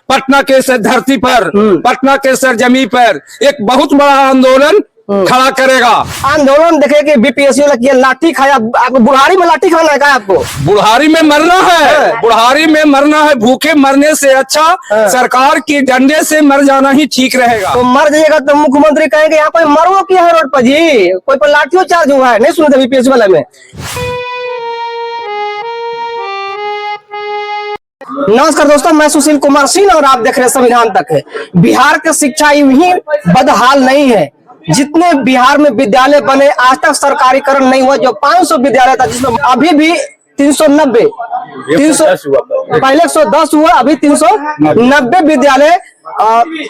पटना के सर धरती पर, पटना के सरजमी पर एक बहुत बड़ा आंदोलन खड़ा करेगा। आंदोलन देखे कि बीपीएससी वाला किया, लाठी खाया, आपको बुढ़ारी में लाठी खाना है क्या? आपको बुढ़ारी में मरना है, बुढ़ारी में मरना है। भूखे मरने से अच्छा सरकार के डंडे से मर जाना ही ठीक रहेगा। तो मर जाइएगा तो मुख्यमंत्री कहेंगे यहाँ कोई मरो किया है रोड पर जी, कोई पर लाठियों चार्ज हुआ है, नहीं सुने थे बीपीएससी वाले में। नमस्कार दोस्तों, मैं सुशील कुमार सिंह और आप देख रहे हैं संविधान तक है। बिहार की शिक्षा यूं ही बदहाल नहीं है। जितने बिहार में विद्यालय बने आज तक सरकारीकरण नहीं हुआ। जो 500 विद्यालय था जिसमें अभी भी 390 पहले 110 हुआ, अभी 390 विद्यालय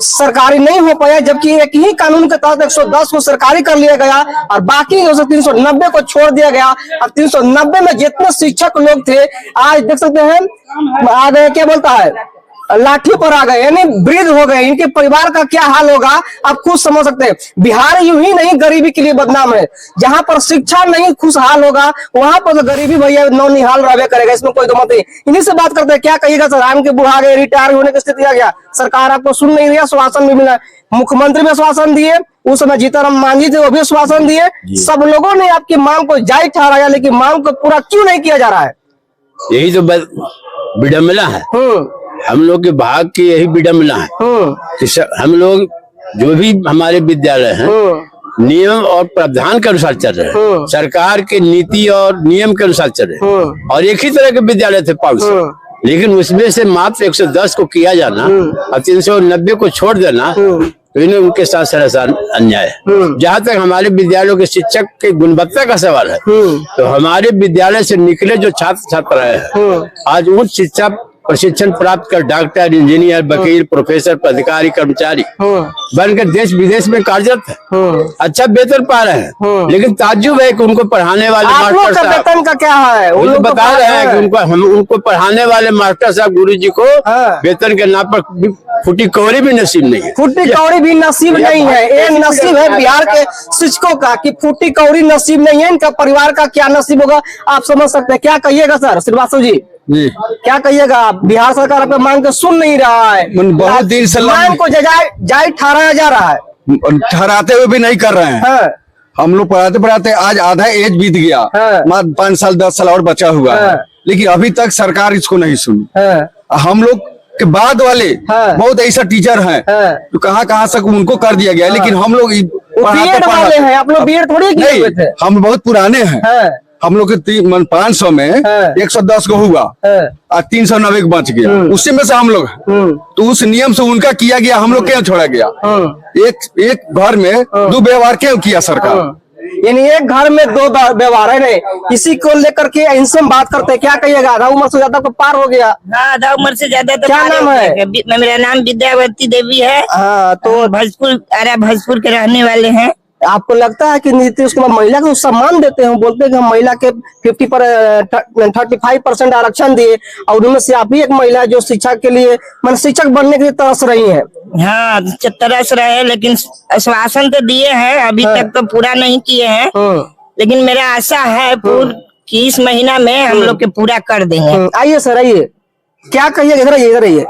सरकारी नहीं हो पाया। जबकि एक ही कानून के तहत 110 को सरकारी कर लिया गया और बाकी 390 को छोड़ दिया गया। अब 390 में जितने शिक्षक लोग थे आज देख सकते हैं आ गए, क्या बोलता है, लाठी पर आ गए, यानी वृद्ध हो गए। इनके परिवार का क्या हाल होगा आप खुद समझ सकते हैं। बिहार यूं ही नहीं गरीबी के लिए बदनाम है। जहां पर शिक्षा नहीं खुशहाल होगा वहां पर तो गरीबी भैया नौनिहाल रहे करेगा, इसमें कोई दो मत नहीं। इन्हीं से बात करते हैं, क्या कहिएगा सर? आम के बुढ़ा गए, रिटायर होने की स्थिति आ गया, सरकार आपको सुन नहीं रही, आश्वासन भी मिला, मुख्यमंत्री भी आश्वासन दिए, उस समय जीतनराम मांझी थे वो भी आश्वासन दिए, सब लोगों ने आपकी मांग को जायज ठहराया, लेकिन मांग को पूरा क्यों नहीं किया जा रहा है? यही तो विडम्बना है। हम लोग के भाग की यही विडम्बना है कि हम लोग जो भी हमारे विद्यालय हैं नियम और प्रावधान के अनुसार चल रहे हैं, सरकार के नीति और नियम के अनुसार चल रहे हैं। और एक ही तरह के विद्यालय थे 500, लेकिन उसमें से मात्र 110 को किया जाना और 390 को छोड़ देना तो इन्हें उनके साथ सरासर अन्याय है। जहाँ तक हमारे विद्यालयों के शिक्षक की गुणवत्ता का सवाल है तो हमारे विद्यालय से निकले जो छात्र छात्रा है आज उच्च शिक्षा प्रशिक्षण प्राप्त कर डॉक्टर, इंजीनियर, वकील, प्रोफेसर, पदाधिकारी, कर्मचारी बनकर देश विदेश में कार्यरत है, अच्छा वेतन पा रहे हैं। लेकिन ताज्जुब है कि उनको पढ़ाने वाले मास्टर साहब वेतन का क्या है, वो लोग बता रहे हैं कि उनको पढ़ाने वाले मास्टर साहब गुरुजी को वेतन के नाम पर फुटी कौड़ी भी नसीब नहीं है। फुटी कौड़ी भी नसीब नहीं है। ये नसीब है बिहार के शिक्षकों का कि फुटी कौड़ी नसीब नहीं है। इनका परिवार का क्या नसीब होगा आप समझ सकते हैं। क्या कहिएगा सर श्रीवास्तव जी? क्या कहिएगा? बिहार सरकार अपने मांग को सुन नहीं रहा है। बहुत दिन से मांग को जायज ठहराया जा रहा है, ठहराते हुए भी नहीं कर रहे हैं। हम लोग पढ़ाते पढ़ाते आज आधा एज बीत गया, 5 साल 10 साल और बचा हुआ है, लेकिन अभी तक सरकार इसको नहीं सुनी। हम लोग के बाद वाले बहुत ऐसा टीचर हैं तो कहाँ तक उनको कर दिया गया, लेकिन हम लोग वाले हैं। आप लोग बीएड थोड़ी किए हुए थे, हम बहुत पुराने हैं। हम लोग के 500 में 110 को हुआ और 390 को बच गया, उसी में से हम लोग तो उस नियम से उनका किया गया, हम लोग क्यों छोड़ा गया? एक घर में 2 व्यवहार क्यों किया सरकार? यानी एक घर में 2 व्यवहार है नहीं, इसी को लेकर के इनसे हम बात करते हैं। क्या कहिएगा? आधा उम्र से ज्यादा को पार हो गया। आधा उम्र से ज्यादा तो क्या नाम है? मेरा नाम विद्यावती देवी है। तो भोजपुर के रहने वाले हैं। आपको लगता है कि नीतीश कुमार महिला को सम्मान देते हैं? बोलते हैं कि हम महिला के 35% आरक्षण दिए और उनमें से आप ही एक महिला जो शिक्षा के लिए मतलब शिक्षक बनने के लिए तरस रही है। हाँ तरस रहे हैं, लेकिन आश्वासन तो दिए हैं, अभी तक तो पूरा नहीं किए हैं। लेकिन मेरा आशा है कि इस महीना में हम लोग के पूरा कर देंगे। आइए सर, आइए। क्या कहिएगा? इधर आइए।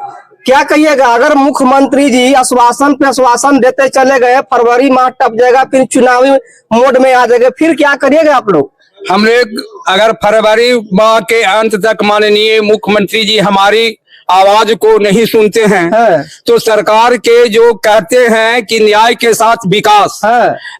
क्या कहिएगा अगर मुख्यमंत्री जी आश्वासन पे आश्वासन देते चले गए, फरवरी माह टप जाएगा, फिर चुनावी मोड में आ जाएगा, फिर क्या करिएगा आप लोग? हम लोग अगर फरवरी माह के अंत तक माननीय मुख्यमंत्री जी हमारी आवाज को नहीं सुनते हैं तो सरकार के जो कहते हैं कि न्याय के साथ विकास,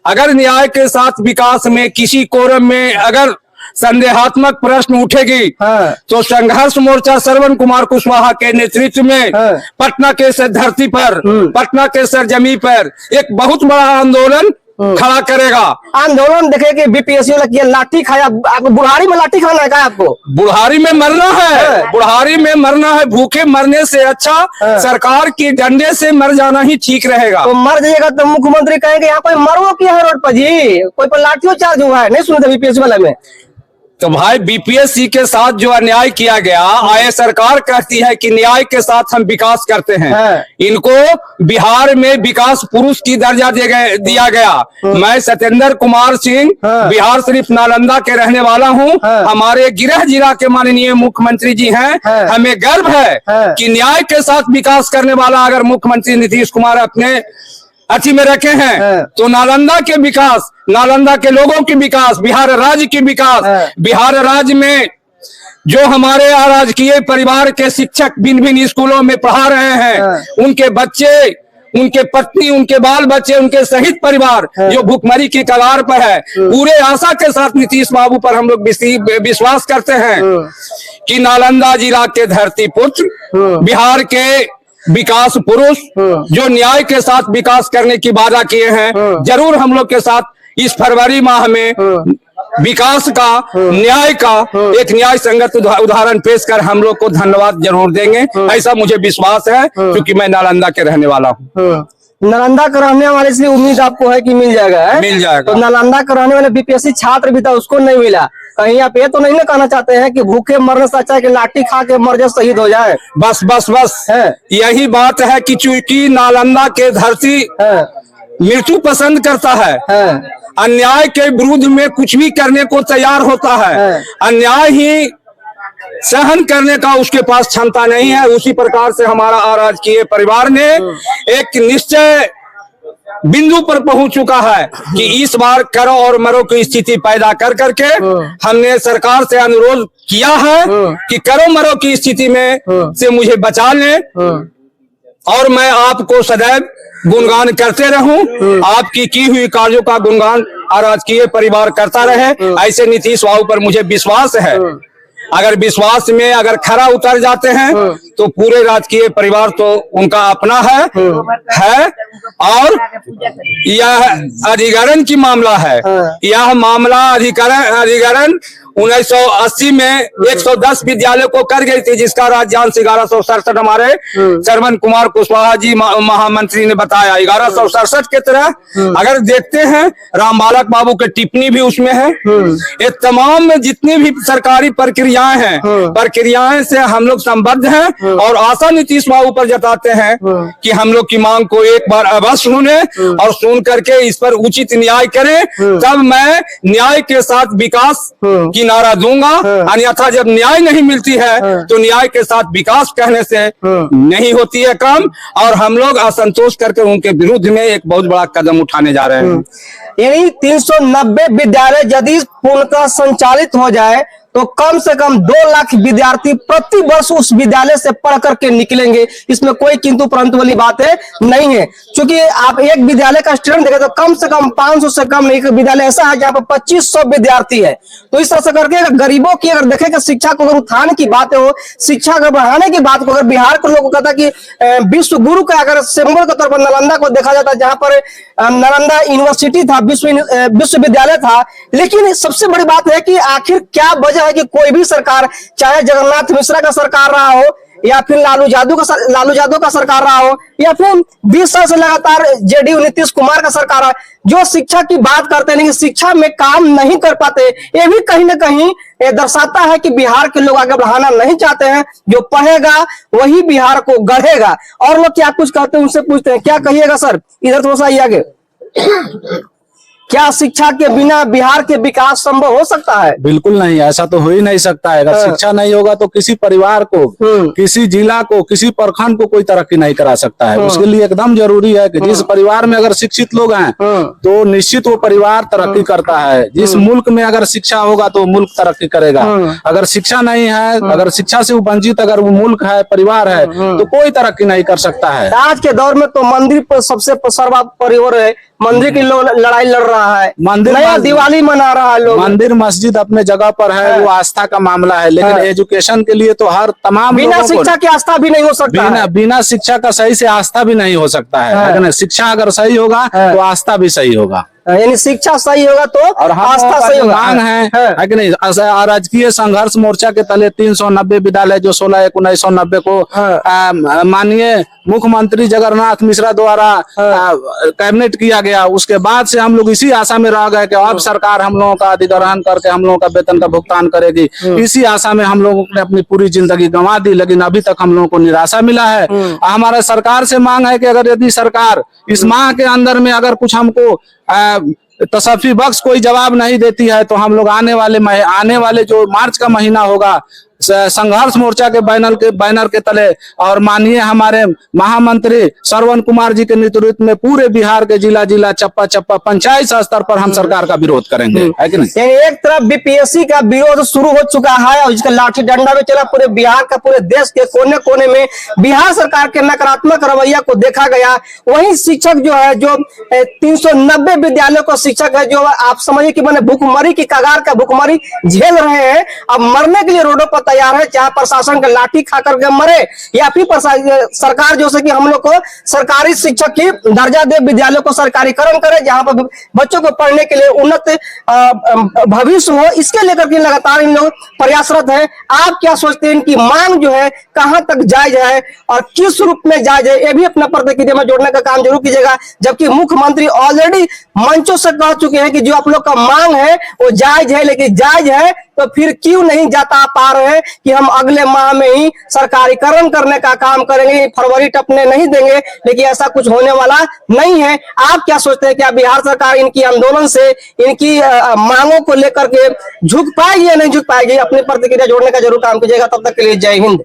अगर न्याय के साथ विकास में किसी कोरम में अगर संदेहात्मक प्रश्न उठेगी तो संघर्ष मोर्चा श्रवण कुमार कुशवाहा के नेतृत्व में पटना के धरती पर, पटना के सरजमी पर एक बहुत बड़ा आंदोलन खड़ा करेगा। आंदोलन देखे कि बीपीएससी वाला किया, लाठी खाया, आपको बुढ़ारी में लाठी खाना है क्या? आपको बुढ़ारी में मरना है, बुढ़ारी में मरना है। भूखे मरने से अच्छा सरकार के डंडे से मर जाना ही ठीक रहेगा। तो मर जाइएगा तो मुख्यमंत्री कहेंगे यहाँ कोई मरो किया है रोड पर जी, कोई पर लाठियों चार्ज हुआ है, नहीं सुने थे बीपीएससी वाले में? तो भाई बीपीएससी के साथ जो अन्याय किया गया, आए सरकार कहती है कि न्याय के साथ हम विकास करते हैं। इनको बिहार में विकास पुरुष की दर्जा दिया गया। मैं सत्येंद्र कुमार सिंह बिहार शरीफ नालंदा के रहने वाला हूं। हमारे गृह जिला के माननीय मुख्यमंत्री जी हैं। हमें गर्व है कि न्याय के साथ विकास करने वाला अगर मुख्यमंत्री नीतीश कुमार अपने अच्छी में रखे हैं तो नालंदा के विकास, नालंदा के लोगों की विकास, बिहार राज्य की विकास, बिहार राज्य में जो हमारे राजकीय परिवार के शिक्षक भिन्न भिन्न स्कूलों में पढ़ा रहे हैं, उनके बच्चे, उनके पत्नी, उनके बाल बच्चे, उनके सहित परिवार जो भूखमरी की कगार पर है, पूरे आशा के साथ नीतीश बाबू पर हम लोग विश्वास करते हैं कि नालंदा जिला के धरती पुत्र, बिहार के विकास पुरुष जो न्याय के साथ विकास करने की वादा किए हैं, जरूर हम लोग के साथ इस फरवरी माह में विकास का, न्याय का एक न्याय संगत उदाहरण पेश कर हम लोग को धन्यवाद जरूर देंगे। ऐसा मुझे विश्वास है क्योंकि मैं नालंदा के रहने वाला हूँ। नालंदा का रहने वाले, इसलिए उम्मीद आपको है कि मिल जाएगा, है? मिल जाएगा। तो नालंदा का रहने वाले बीपीएससी छात्र भी था, उसको नहीं मिला। कहीं आप ये तो नहीं ना कहना चाहते हैं कि भूखे मरने से अच्छा है कि लाठी खा के मर जाए, शहीद हो जाए? बस बस बस यही बात है कि चूंकि नालंदा के धरती मृत्यु पसंद करता है, अन्याय के विरुद्ध में कुछ भी करने को तैयार होता है, अन्याय ही सहन करने का उसके पास क्षमता नहीं है। उसी प्रकार से हमारा राजकीय परिवार ने एक निश्चय बिंदु पर पहुंच चुका है कि इस बार करो और मरो की स्थिति पैदा कर करके हमने सरकार से अनुरोध किया है कि करो मरो की स्थिति में से मुझे बचा लें और मैं आपको सदैव गुणगान करते रहूं। आपकी की हुई कार्यों का गुणगान राजकीय परिवार करता रहे, ऐसे नीतीश बाबू पर मुझे विश्वास है। अगर विश्वास में अगर खरा उतर जाते हैं तो पूरे राजकीय परिवार तो उनका अपना है और यह अधिकरण की मामला है। यह मामला अधिकरण 1980 में 110 विद्यालयों को कर गई थी, जिसका राज्यांश 1167 हमारे श्रवण कुमार कुशवाहा जी महामंत्री ने बताया। 1167 के तरह अगर देखते हैं राम बालक बाबू के टिप्पणी भी उसमें है। ये तमाम जितनी भी सरकारी प्रक्रियाएं से हम लोग संबद्ध हैं और आशा नीतीश बाबू पर जताते हैं कि हम लोग की मांग को एक बार अवश्य सुने और सुन करके इस पर उचित न्याय करें, तब मैं न्याय के साथ विकास की नारा दूंगा। अन्यथा जब न्याय नहीं मिलती है तो न्याय के साथ विकास कहने से नहीं होती है काम, और हम लोग असंतोष करके उनके विरुद्ध में एक बहुत बड़ा कदम उठाने जा रहे हैं। यानी 390 विद्यालय यदि पूर्णतः संचालित हो जाए तो कम से कम 2 लाख विद्यार्थी प्रति वर्ष उस विद्यालय से पढ़ करके निकलेंगे। इसमें कोई किंतु परंतु वाली बातें नहीं है, क्योंकि आप एक विद्यालय का स्टूडेंट देखें तो कम से कम 500 से कम नहीं। विद्यालय ऐसा है जहाँ पर 2500 विद्यार्थी है। तो इस तरह से करके गरीबों की अगर देखें कि शिक्षा को अगर उत्थान की बातें हो, शिक्षा अगर बढ़ाने की बात को, अगर बिहार के लोगों को कहता कि विश्व गुरु का अगर सिंबल के तौर पर नालंदा को देखा जाता है, जहाँ पर नालंदा यूनिवर्सिटी था, विश्वविद्यालय था। लेकिन सबसे बड़ी बात है कि आखिर क्या वजह है कि कोई भी सरकार, चाहे जगन्नाथ मिश्रा का सरकार रहा हो या फिर लालू यादव का सरकार रहा हो या फिर 20 साल से लगातार जेडीयू नीतीश कुमार का सरकार है, जो शिक्षा की बात करते हैं लेकिन शिक्षा में काम नहीं कर पाते, ये भी कहीं ना कहीं दर्शाता है कि बिहार के लोग आगे बढ़ाना नहीं चाहते हैं। जो पढ़ेगा वही बिहार को गढ़ेगा। और लोग क्या कुछ कहते हैं उनसे पूछते हैं, क्या कहिएगा सर? इधर थोड़ा सा आगे। क्या शिक्षा के बिना बिहार के विकास संभव हो सकता है? बिल्कुल नहीं, ऐसा तो हो ही नहीं सकता है। अगर शिक्षा नहीं होगा तो किसी परिवार को, किसी जिला को, किसी प्रखंड को कोई तरक्की नहीं करा सकता है। उसके लिए एकदम जरूरी है कि जिस परिवार में अगर शिक्षित लोग हैं तो निश्चित वो परिवार तरक्की करता है। जिस मुल्क में अगर शिक्षा होगा तो मुल्क तरक्की करेगा। अगर शिक्षा नहीं है, अगर शिक्षा से वंचित अगर वो मुल्क है, परिवार है, तो कोई तरक्की नहीं कर सकता है। आज के दौर में तो मंदिर पर सबसे सर्वोपरि है, मंदिर की लड़ाई लड़ रहा है, नया दिवाली मना रहा है लोग। मंदिर मस्जिद अपने जगह पर है, वो आस्था का मामला है, लेकिन एजुकेशन के लिए तो हर तमाम बिना शिक्षा की आस्था भी नहीं हो सकता। बिना शिक्षा का सही से आस्था भी नहीं हो सकता है। शिक्षा अगर सही होगा तो आस्था भी सही होगा। यानी शिक्षा सही होगा तो और आस्था सही होगा। मांग है कि नहीं। राजकीय संघर्ष मोर्चा के तले 390 विद्यालय जो 16/1/1990 को माननीय मुख्यमंत्री जगन्नाथ मिश्रा द्वारा कैबिनेट किया गया, उसके बाद से हम लोग इसी आशा में रह गए कि अब सरकार हम लोगों का अधिग्रहण करके हम लोगों का वेतन का भुगतान करेगी। इसी आशा में हम लोगों ने अपनी पूरी जिंदगी गंवा दी, लेकिन अभी तक हम लोगों को निराशा मिला है। हमारा सरकार से मांग है कि अगर यदि सरकार इस माह के अंदर में अगर कुछ हमको तसफ्फी बख्श कोई जवाब नहीं देती है तो हम लोग आने वाले जो मार्च का महीना होगा, संघर्ष मोर्चा के बैनर के तले और माननीय हमारे महामंत्री श्रवण कुमार जी के नेतृत्व में पूरे बिहार के जिला चप्पा पंचायत स्तर पर हम सरकार का विरोध करेंगे, है कि नहीं। एक तरफ बीपीएससी का विरोध शुरू हो चुका है और इसका लाठी डंडा में चला पूरे बिहार का, पूरे देश के कोने कोने में बिहार सरकार के नकारात्मक रवैया को देखा गया। वहीं शिक्षक जो है, जो 390 विद्यालयों को शिक्षक है, जो आप समझिए कि मैंने भूखमरी की कगार का भूखमरी झेल रहे हैं, अब मरने के लिए रोडों पर तैयार है, चाहे प्रशासन का लाठी खा करके मरे या फिर सरकार जो से कि हम लोग को सरकारी शिक्षक की दर्जा दे, विद्यालयों को सरकारीकरण करे, जहां पर बच्चों को पढ़ने के लिए उन्नत भविष्य हो, इसके लेकर के लगातार इन लोग प्रयासरत है। आप क्या सोचते हैं, इनकी मांग जो है कहां तक जायज है और किस रूप में जायज है, ये भी अपना प्रतिक्रिया में जोड़ने का काम जरूर कीजिएगा। जबकि मुख्यमंत्री ऑलरेडी मंचों से कह चुके हैं कि जो आप लोग का मांग है वो जायज है, लेकिन जायज है तो फिर क्यों नहीं जता पा रहे हैं कि हम अगले माह में ही सरकारीकरण करने का काम करेंगे, फरवरी टपने नहीं देंगे, लेकिन ऐसा कुछ होने वाला नहीं है। आप क्या सोचते हैं, क्या बिहार सरकार इनकी आंदोलन से, इनकी मांगों को लेकर के झुक पाएगी या नहीं झुक पाएगी? अपनी प्रतिक्रिया जोड़ने का जरूर काम कीजिएगा। तब तक के लिए जय हिंद।